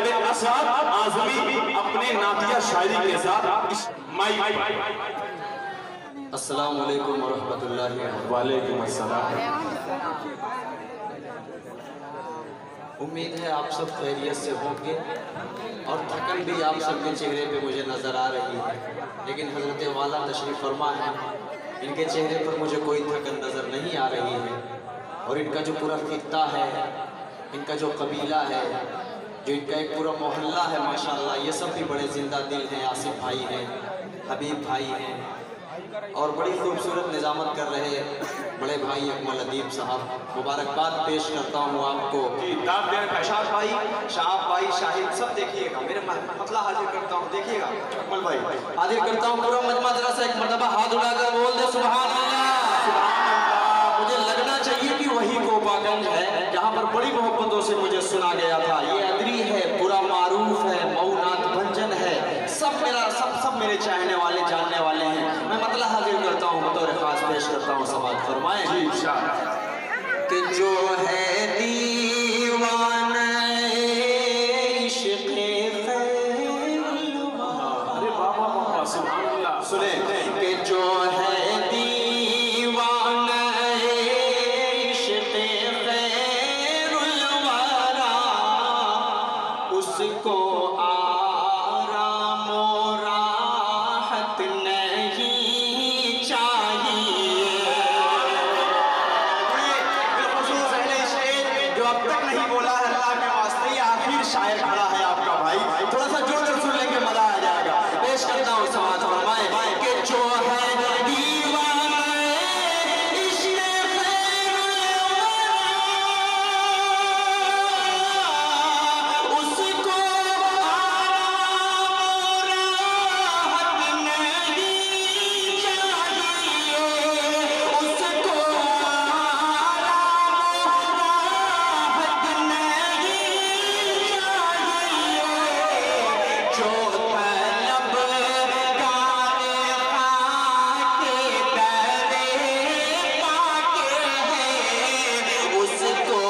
जनाब असद आज़मी अपने नातिया शायरी के साथ अस्सलाम वालेकुम व रहमतुल्लाहि वालेकुम अस्सलाम। उम्मीद है आप सब खैरियत से होंगे और थकन भी आप सबके चेहरे पे मुझे नज़र आ रही है, लेकिन हज़रत वाला तशरीफ़ फरमा है, इनके चेहरे पर मुझे कोई थकन नज़र नहीं आ रही है। और इनका जो पूरा खित्ता है, इनका जो कबीला है, जो इनका एक पूरा मोहल्ला है, माशाअल्लाह ये सब भी बड़े ज़िंदा दिल हैं। आसिफ भाई हैं, हबीब भाई हैं और बड़ी खूबसूरत निज़ामत कर रहे बड़े भाई अकमल अदीब साहब। मुबारकबाद पेश करता हूँ आपको। शाह भाई, शाहिद सब देखिएगा, मेरे मतला हाजिर करता हूँ, देखिएगा अकमल भाई हाजिर करता हूँ। पूरा मजमा जरा सा एक मरतबा हाथ उठाकर बोल दे सुभान अल्लाह। मुझे लगना चाहिए कि वही कोपागंज है जहाँ पर बड़ी मोहब्बतों से मुझे सुना गया था। ये अदरी है, पूरा मारूफ है, मऊनात भंजन है, सब मेरे चाहने वाले जानने वाले हैं। मैं मतलब हाजिर करता हूँ, बतौर खास पेश करता हूँ, समाज फरमाएं कि जो है दीवाना इश्क़ सुने कि जो है दीवाना इश्क़ खैरुल वरा उसको शायर खड़ा है आपका भाई, थोड़ा सा जोर से सुन लेंगे मजा आ जाएगा। पेश करता हूँ समाज फरमाए कि जो है दीवाना इश्क़ उसको आराम राहत नहीं चाहिए, उसको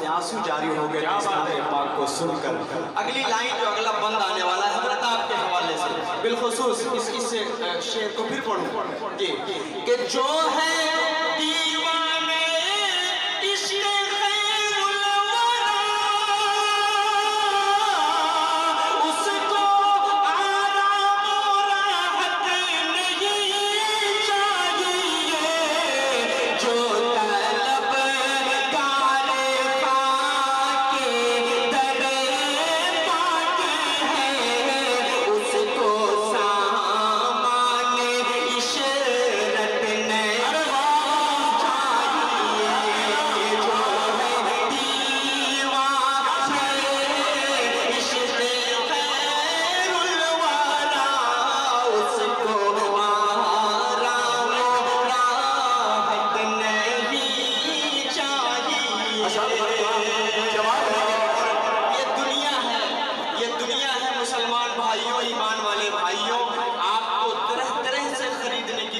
आंसू जारी हो गए पाक को सुनकर। अगली लाइन जो अगला बंद आने वाला है हजरत आपके हवाले से बिलखुसूस इस शेर को फिर पढ़ूं कि जो है दीवाने इश्क़ खैरुल वरा उसको आराम राहत नहीं चाहिए, जो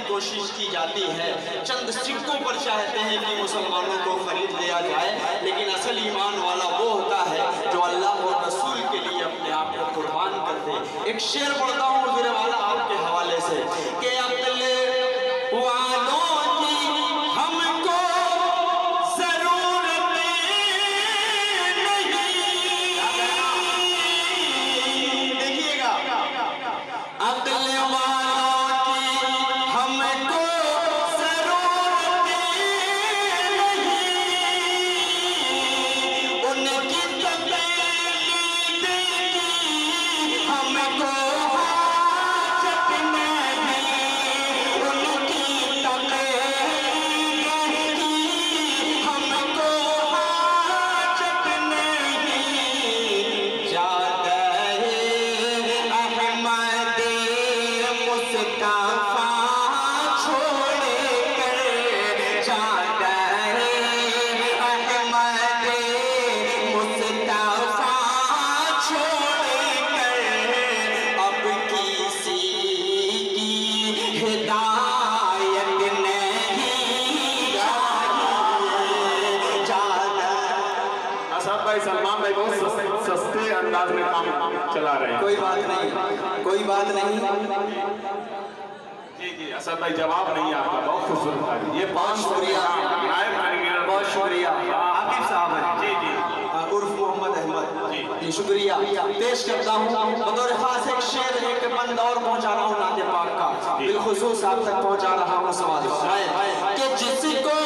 कोशिश की जाती है, चंद सिक्कों पर चाहते हैं कि मुसलमानों को खरीद लिया जाए, लेकिन असल ईमान वाला वो होता है जो अल्लाह और रसूल के लिए अपने आप को कुर्बान कर दे। एक शेर पढ़ता हूँ हुज़ूर वाला आपके हवाले से कि अक़ल वालों की हमको ज़रूरत नहीं, देखिएगा अक़ल अंदाज में काम चला रहे हैं। कोई बात नहीं, कोई बात नहीं। जी जी असद भाई जवाब नहीं आपका, बहुत खूबसूरत था ये। बहुत शुक्रिया, बहुत शुक्रिया। आकिब साहब हैं जी जी उर्फ मोहम्मद अहमद जी, शुक्रिया। पेश करता हूँ बतौर खास एक शेर एक बंद और पहुँचा रहा हूँ नाते पाक का, बिलखुसूस आप तक पहुँचा रहा हूँ सवाल कि जिसको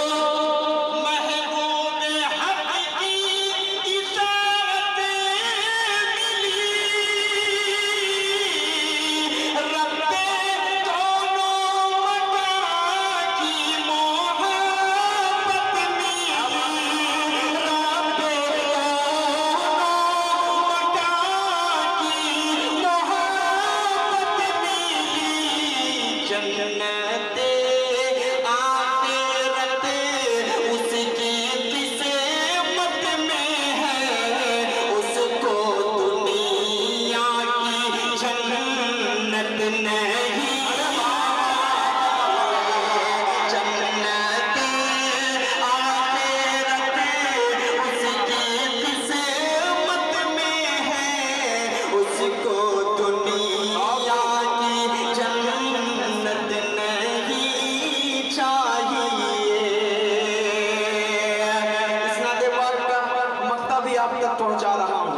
पहुंचा रहा हूं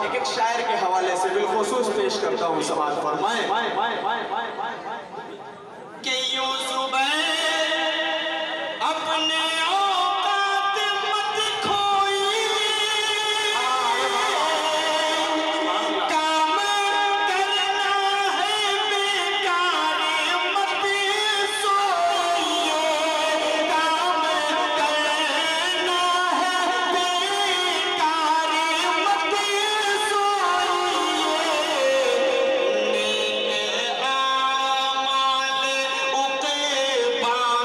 एक शायर के हवाले से बिलखुसूस पेश करता हूं। समाज फरमाए कि यूं सुबह अपने औकात मत खोई, काम करना है बेकार मत सोइए, काम करना है बेकार मत सोइए, नेक आमाल उक़बा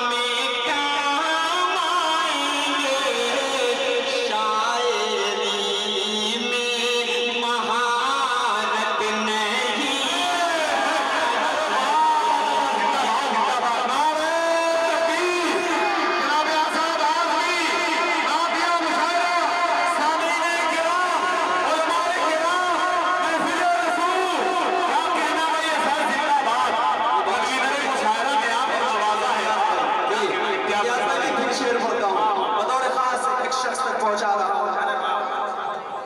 में काम आएंगे, शायरी में महारत नहीं। शेर पढ़ता हूँ बतौर खास एक शख्स तक पहुंचा रहा हूँ।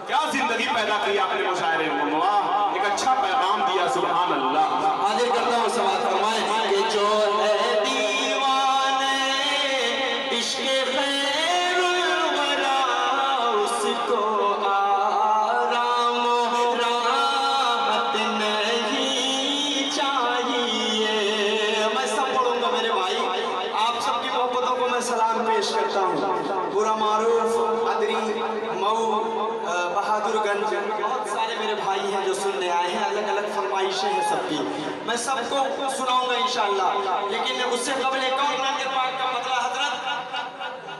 क्या जिंदगी पैदा की आपने मुशायरे में, वाह एक अच्छा पैगाम दिया, सुभान अल्लाह। हाजिर करता हूँ सवाल फरमाए कि जो है दीवाने इश्क़े खैरुल वरा उसको आराम राहत नहीं चाहिए। मैं सब पढ़ूंगा मेरे भाई, आप सबकी मोहब्बतों को मैं सलाम पेश करता हूँ। पूरा मारूफ अदरी मऊ बहादुरगंज बहुत सारे मेरे भाई हैं जो सुनने आए हैं, अलग अलग फरमाइशें हैं सबकी, मैं सबको सुनाऊंगा इंशाअल्लाह। लेकिन उससे कबल एक और नाते पाक का मतलब हजरत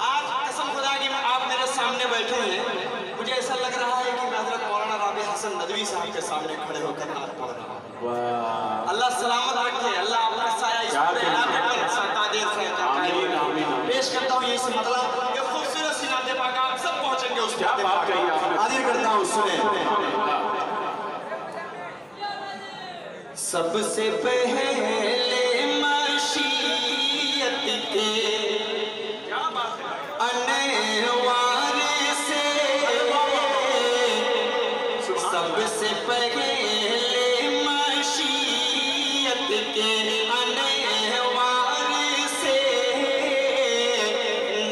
आज कसम खुदा की आप मेरे सामने बैठे हैं, मुझे ऐसा लग रहा है कि मैं हजरत मौलाना राबी हसन नदवी साहब के सामने खड़े होकर नात पढ़ रहा हूँ। अल्लाह सलामत रखे, अल्लाह आपका साया इस पूरे इलाके पर सदा देर से पेश करता हूँ। ये मतलब ये खूबसूरत सी नाते पाक आप सब पहुंचेंगे उस क्या बात कही आपने। हाजिर करता हूँ, सुने। सबसे पहले मशीयत के अनवार से, सबसे पहले मशीयत के अनवार से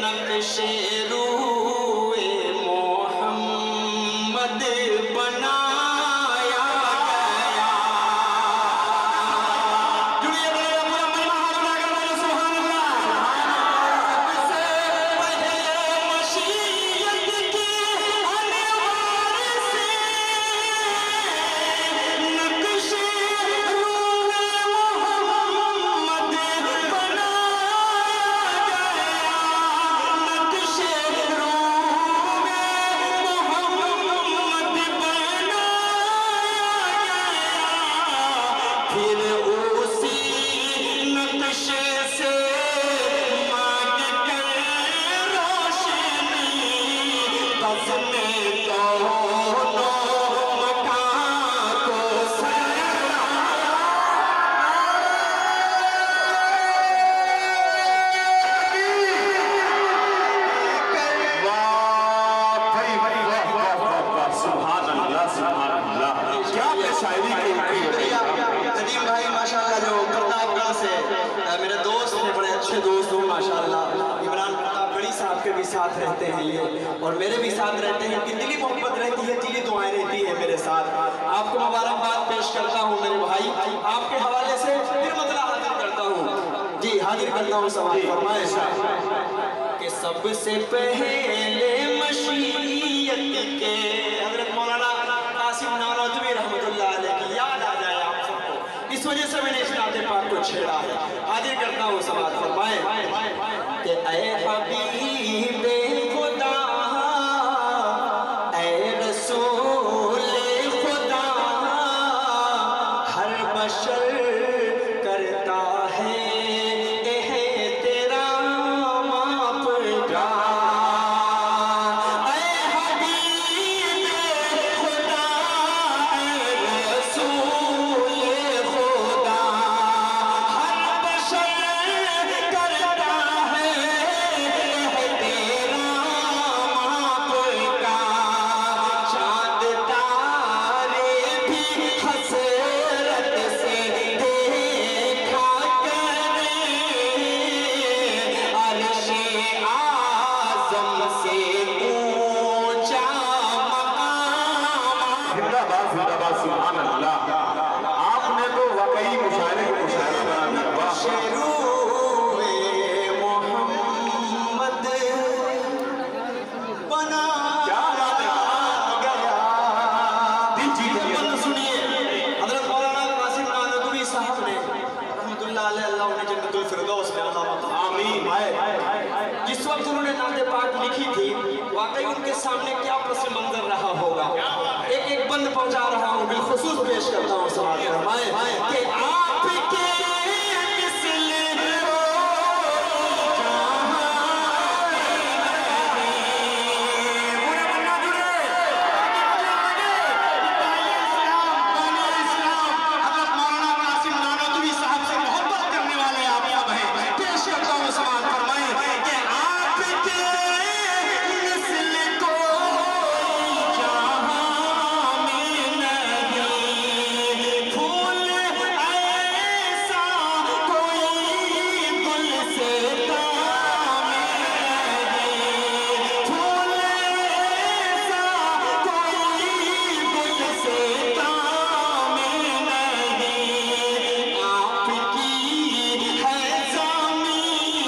नक्शे रूए मोहम्मद बनाया गया। जुड़िए मेरे पूरा महिमा हाथ उठाकर बोलो सुभान अल्लाह। सबसे पहले मशीयत के अनवार से नक्शे रूए मोहम्मद बनाया गया, नक्शे मेरे दोस्त हैं, बड़े अच्छे दोस्त हो माशाल्लाह। इमरान प्रताप गढ़ी साहब के भी साथ रहते हैं ये, और मेरे भी साथ रहते हैं। इनकी दिली मोहब्बत रहती है, दिली दुआएं रहती है मेरे साथ। आपको मुबारकबाद पेश करता हूँ मेरे भाई। आपके हवाले से फिर मतलब हाजिर करता हूँ जी, हाजिर करता हूँ सवाल फरमाए कि सबसे पहले मशीयत के हज़रत मौलाना कासिम नानोतवी रहमतुल्लाह अलैह की याद आ जाए आप सबको, इस वजह से मैंने इस नाते पाक को छेड़ा है। हाजिर करता हूँ सवाल फरमाए कि ऐ हबीबे खुदा, ऐ रसूल खुदा, हर बशर करता है तेरा मापका। ऐ हबीबे खुदा, ऐ रसूल खुदा, हर बशर करता है तेरा मापका। चाँद तारे भी हसरत से देखा करें, अर्शे आज़म से ऊंचा मकाम। जिंदाबाद सुभान अल्लाह। आपने तो वाकई मुशायरे को मुशायरा बना दिया। वाह शेरूए मोहम्मद बना क्या बात है। गया। दिल जीत लिया। बंद सुनिए, हज़रत मौलाना कासिम नानोतवी साहब ने रहमतुल्लाह अलैह, अल्लाह उन्हें जन्नतुल फिरदौस में अता फरमाए। आमीन। जिस वक्त उन्होंने नाते पाक लिखी थी, वाकई उनके सामने क्या पस मंजर रहा होगा। एक एक बंद पहुंचा रहा हूँ, बिलखुसूस पेश करता हूँ सवाल फरमाए कि आपके मिसले हो जहाँ पूरे बन्ना जुड़े, हज़रत मौलाना कासिम नानोतवी साहब से मोहब्बत करने वाले आप सब हैं। पेश करता हूँ सवाल फरमाए कि आपके मिसले को जहाँ में नहीं, फूल ऐसा कोई गुलसेता में नहीं, फूल ऐसा कोई गुलसेता में नहीं। आपकी है ज़मीन,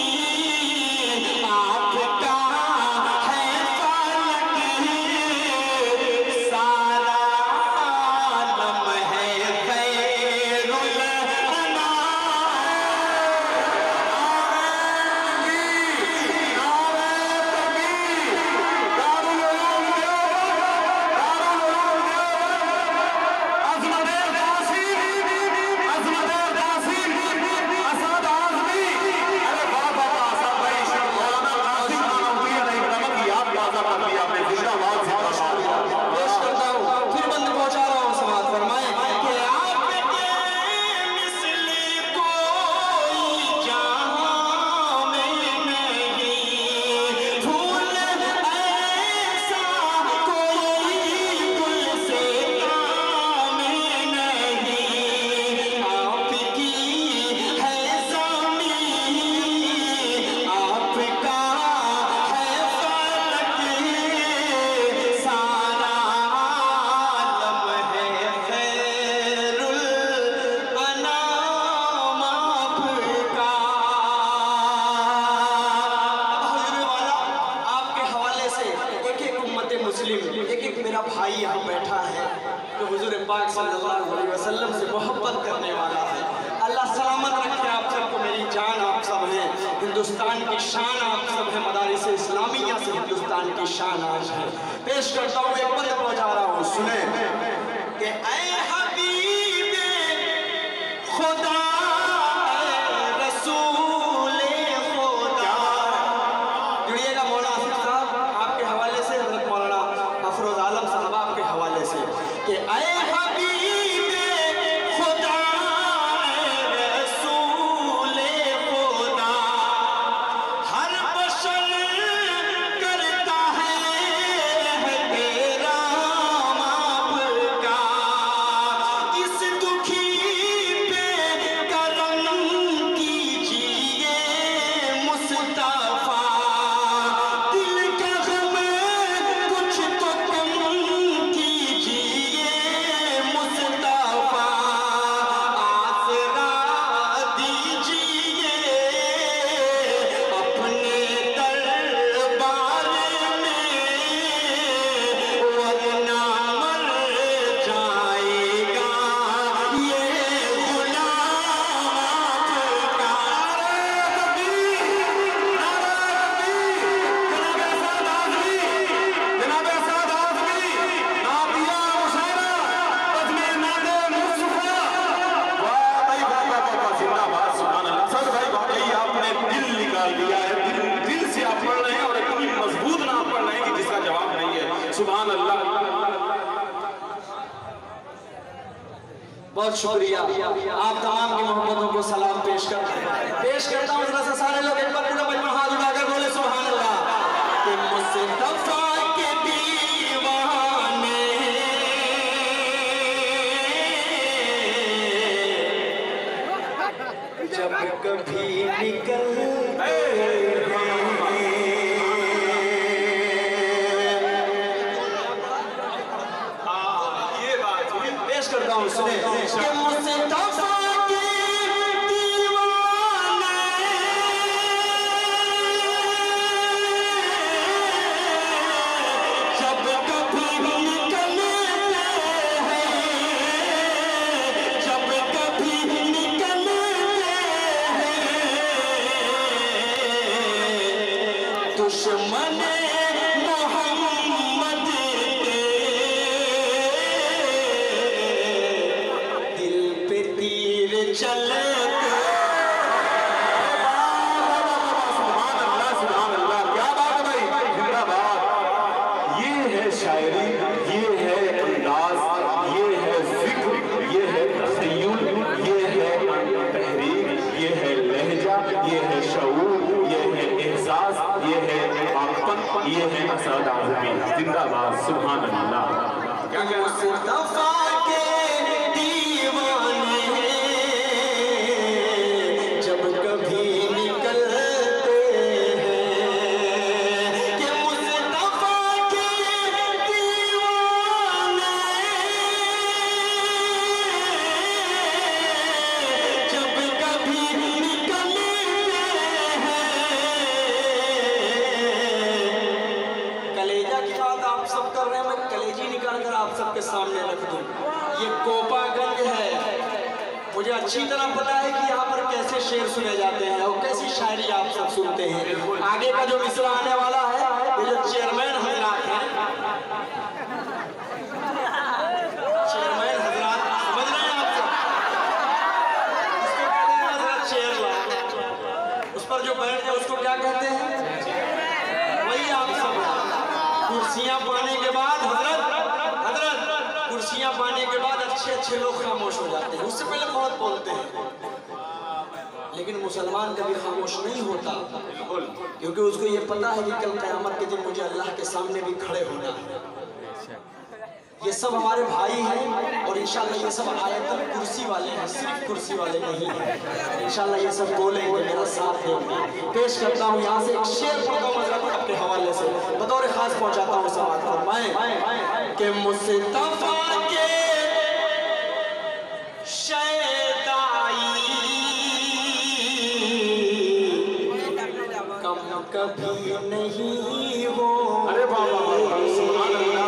आपका है फलक, सारा आलम है खैरुल अनाम। पेश करता हूँ, फिर बंद पहुंचा रहा हूँ सवाल फरमाए कि आपके मिसले कोई जहाँ में नहीं, फूल ऐसा कोई गुलसेता में नहीं। आपकी है ज़मीन, आपका है फलक, सारा आलम है खैरुल अनाम आपका। हज़रत वाला, आपके हवाले से एक एक उम्मत मुस्लिम, एक एक मेरा भाई यहाँ बैठा है जो हुजूर पाक सल्लल्लाहु अलैहि वसल्लम से मोहब्बत करने वाला है। अल्लाह सलामत रखे आप सबको। मेरी जान आप सब हैं, हिंदुस्तान की शान आप सब हैं। मदारिस इस्लामिया से हिंदुस्तान की शान आज है। पेश करता हूँ, एक बंद पहुंचा रहा हूँ, सुने कि ऐ हबीबे खुदा, ऐ रसूले खुदा। जुड़िएगा मौलाना आसिफ साहब, आपके हवाले से हज़रत मौलाना अफरोज आलम साहब आपके हवाले से कि ऐ हबीबे खुदा, ऐ रसूले खुदा, हर बशर करता है तेरा मापका। इस दुखी पे बहुत शुक्रिया। आप तमाम की मोहब्बतों को सलाम पेश करता हूँ। जरा सा सारे लोग एक बार पूरा मजमा हाथ उठाकर बोले सुभान अल्लाह। कि मुस्तफा के दीवाने जब कभी निकलते करता हूँ सुने कि मुस्तफा के दीवाने जब कभी निकलते हैं, जब कभी निकलते हैं दुश्मन ये है असद आज़मी जिंदाबाद सुभान अल्लाह। क्या मुस्तफा के दीवाने जब कभी निकलते हैं कि मुस्तफा के दीवाने जब कभी निकलते हैं। कलेजा की बात आप सब कर रहे हैं, मैं कलेजी निकाल कर आप सबके सामने रख दूं। ये कोपागंज है। मुझे अच्छी तरह पता है कि यहाँ पर कैसे शेर सुने जाते हैं और कैसी शायरी आप सब सुनते हैं। आगे का जो मिसरा आने वाला है, ये जो चेयरमैन हजरात हैं, चेयरमैन हजरात समझ रहे हैं आप सब, उसको कहते हैं हजरत चेयर ला, उस पर जो बैठ जाए उसको क्या कहते हैं, वही आप सब। कुर्सियां पाने के बाद हजरत कुर्सियां पाने के बाद अच्छे लोग खामोश हो जाते हैं, उससे पहले बहुत बोलते हैं। लेकिन मुसलमान कभी खामोश नहीं होता, क्योंकि उसको ये पता है कि कल क़यामत के दिन मुझे अल्लाह के सामने भी खड़े होना है। ये सब हमारे भाई हैं और इंशाल्लाह ये सब आयतल कुर्सी वाले हैं, सिर्फ कुर्सी वाले नहीं हैं। इंशाल्लाह ये सब बोलेंगे, मेरा साथ देंगे। पेश करता हूँ यहाँ से एक शेर पढ़ता हूँ आपके हवाले से, बतौर खास पहुँचाता हूँ समाज फरमाएं कि मुस्तफा के शैदाई कम कभी नहीं हो। अरे बाबा सुभान अल्लाह।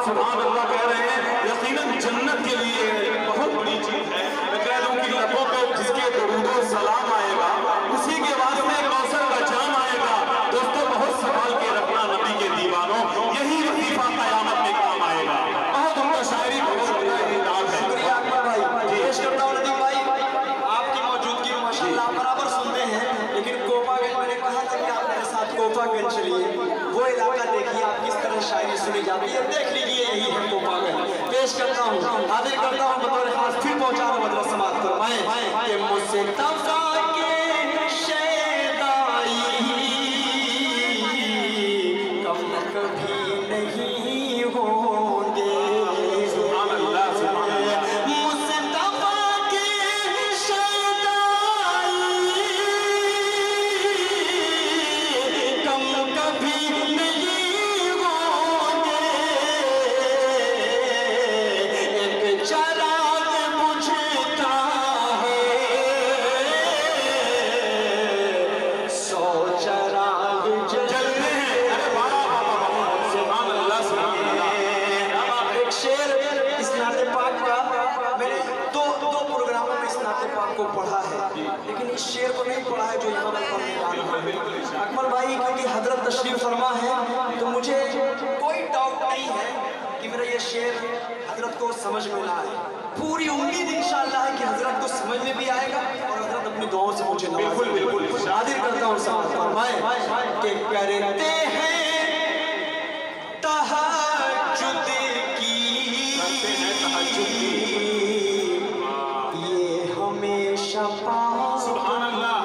सुभान अल्लाह कह रहे हैं, यकीनन जन्नत के लिए बहुत बड़ी चीज है। मैं कह दूं कि लबों पे जिसके दरूदो सलाम आएगा उसी के वास्ते कौसर का जाम आएगा। दोस्तों बहुत संभाल के रखना नबी के दीवानों, यही वजीफा क़यामत में काम आएगा। बहुत उनका शायरी बहुत शुक्रिया भाई। पेश करता हूं नदीम भाई, आपकी मौजूदगी में माशाल्लाह बराबर सुनते हैं, लेकिन कोपागंज मैंने कहा था कि आप मेरे साथ कोपागंज चलिए, वो इलाका देखिए आप किस तरह शायरी सुनी जाती है, देख लीजिए यही है कोपागंज। पेश करता हूँ, हाजिर करता हूँ बतौर खास, फिर पहुँचा रहा मदरसा समात फरमाएं कि मुस्तफा के शैदाई कम कभी नहीं होंगे। सुभान अल्लाह सुभान अल्लाह। मुस्तफा के शैदाई लेकिन इस शेर को नहीं पढ़ा है जो यहाँ मैं पढ़ने जा रहा हूँ। अकमल भाई क्योंकि हजरत तशरीफ फरमा है तो मुझे कोई डाउट नहीं है कि मेरा ये शेर हजरत को समझ में ना आए। पूरी उम्मीद इंशाअल्लाह है कि हजरत को समझ में भी आएगा और हजरत अपनी दुआओं से मुझे बिल्कुल बिल्कुल हाजिर करता हूँ। समाज फरमाए कि करते हैं तहज्जुद की ये हमेशा सुभान अल्लाह।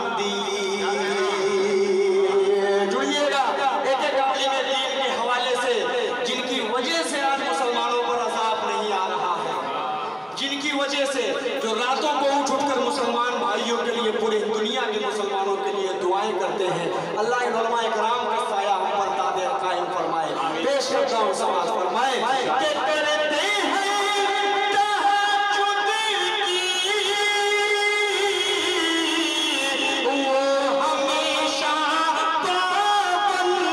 जुड़िएगा एक एक आलिम दीन के हवाले से जिनकी वजह से आज मुसलमानों पर अज़ाब नहीं आ रहा है, जिनकी वजह से जो रातों को उठ उठकर मुसलमान भाइयों के लिए पूरी दुनिया के मुसलमानों के लिए दुआएं करते हैं। अल्लाह इन उलमा इकराम का साया हम पर दादे कायम फरमाए। पेश करता हूँ समाज फरमाए कि करते हैं तहज्जुद की वो हमेशा पाबंदी,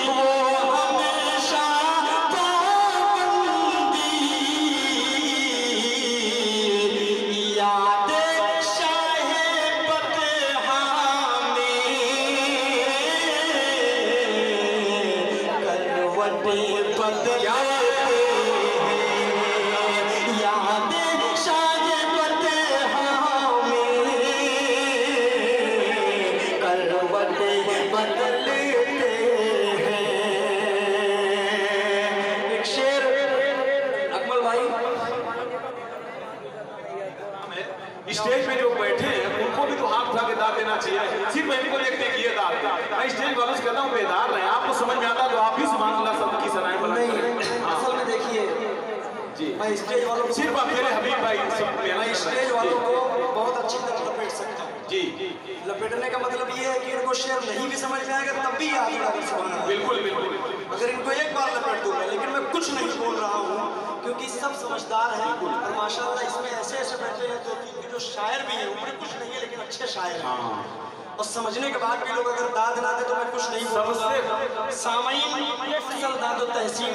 वो हमेशा पाबंदी, याद शाहे बतहा में करवटें बदलते हैं, याद शाहे बतहा में करवटें बदलते हैं। एक शेर अकमल भाई स्टेज पे जो बैठे हैं उनको भी तो हाथ उठा के दाद देना चाहिए, सिर्फ इनको देखते कि ये दाद। मैं स्टेज वालों से कहता हूँ बेदार रहे, आपको समझ में आता है तो आप भी सुभान अल्लाह सबकी सराय नहीं, असल में देखिए जी, मैं स्टेज वालों को सिर्फ आप मेरे हबीब भाई सब मैं स्टेज वालों को बहुत अच्छी तरह लपेट सकता हूँ। जी लपेटने का मतलब ये है कि इनको शेर नहीं भी समझ में आएगा तब भी याद रहेगा सुभान अल्लाह। बिल्कुल बिल्कुल। अगर इनको एक बार लपेट दूंगा, लेकिन मैं कुछ नहीं बोल रहा हूँ क्योंकि सब समझदार हैं और माशाल्लाह इसमें ऐसे ऐसे बैठे हैं तो जो शायर भी हैं, उम्र कुछ नहीं है लेकिन अच्छे शायर हैं और समझने के बाद भी लोग अगर दाद ना दे तो मैं कुछ नहीं बोलूँगा। सामईन अफजल दाद तहसीन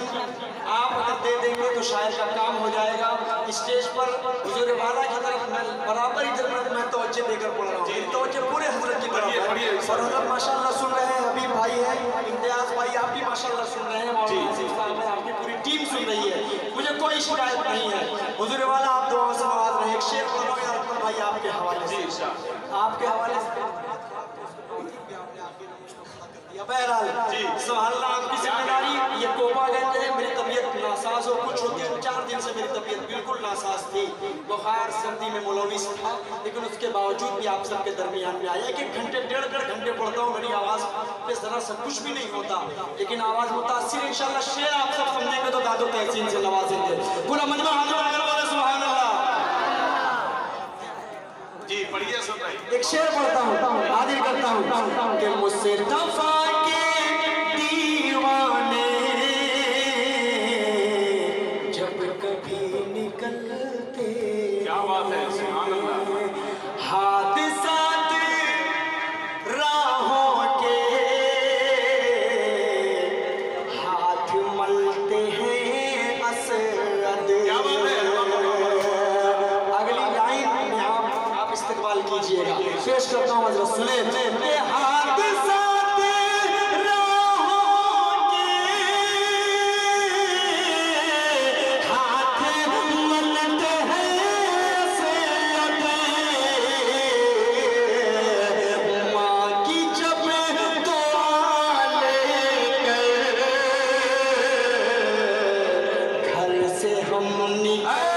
आप अगर दे देंगे तो शायर का काम हो जाएगा। स्टेज पर हुजूर वाला की तरफ मैं बराबर इधर मैं तवज्जो देकर पढ़ रहा हूँ, मेरी तवज्जो पूरे हजरत की तरफ है और हजरत माशाल्लाह सुन रहे हैं। हबीब भाई है, इम्तियाज भाई आप भी माशाल्लाह सुन रहे हैं, मौलाना आसिफ साहब है, आपकी पूरी टीम सुन रही है, मुझे कोई शिकायत नहीं है। हुजूर वाला आप दुआओं से नवाज रहे। एक शेर बोलो यार अकमल भाई आपके हवाले से, आपके हवाले से बहरहाल सुभानअल्लाह आपकी जिम्मेदारी। ये कोपा कहते हैं, मेरी तबीयत नासाज और कुछ होती है, 4 दिन से मेरी तबीयत बिल्कुल नासाज थी, बुखार सर्दी में मुलविस था, लेकिन उसके बावजूद भी आप सबके दरमियान में आया। 1 घंटे 1.5 घंटे पढ़ता हूँ, मेरी आवाज़ पे ज़रा सा कुछ भी नहीं होता, लेकिन आवाज़ मुतासिर इंशाल्लाह शेर आप सब समझेंगे तो दादो तहसीन से नवाजेंगे। पूरा मजमा सुभानअल्लाह। जी पढ़िए सुन रही। एक शेर पढ़ता हूँ, हाजिर करता हूँ कि मुझसे दफा के दीवाने जब कभी निकलते, क्या बात है, सुभान अल्लाह। हाथ साथ राहों के हाथ मलते हैं असरद। क्या बात है। अगली लाइन में आप इस्तेमाल कीजिएगा। पेश करता हूँ हजरत सुने के हाथ साथ राहों के हाथ मलते हैं असरद। माँ की जब दुआ लेकर घर से हम निकले